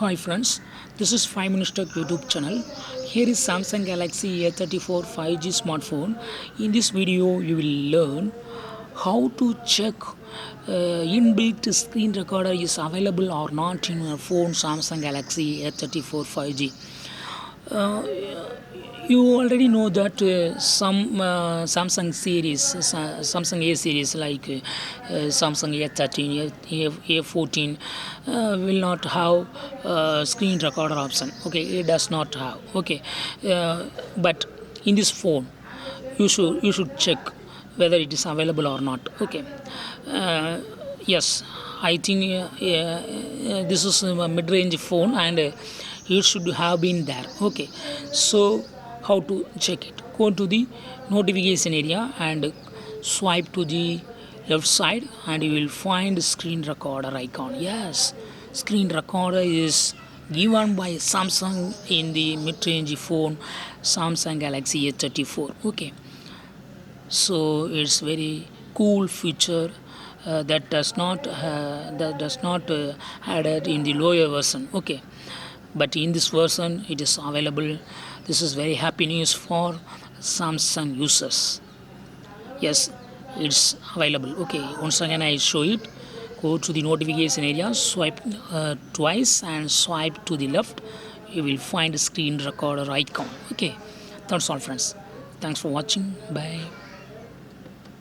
Hi friends, this is 5 Minutes Tech YouTube channel. Here is Samsung Galaxy A34 5G smartphone. In this video, you will learn how to check inbuilt screen recorder is available or not in your phone Samsung Galaxy A34 5G. Uh, you already know that some Samsung series, Samsung A series like Samsung A13, A14 will not have screen recorder option. Okay, it does not have. Okay, but in this phone, you should check whether it is available or not. Okay, uh, yes, I think this is a mid-range phone and it should have been there. Okay, so how to check it? Go to the notification area and swipe to the left side and you will find screen recorder icon. Yes, screen recorder is given by Samsung in the mid-range phone Samsung Galaxy A34. Okay, so it's very cool feature that does not added in the lower version. Okay, but in this version it is available. This is very happy news for Samsung users. Yes, it's available. Okay, once again I show it. Go to the notification area, swipe twice and swipe to the left. You will find a screen recorder icon. Okay, that's all friends. Thanks for watching. Bye.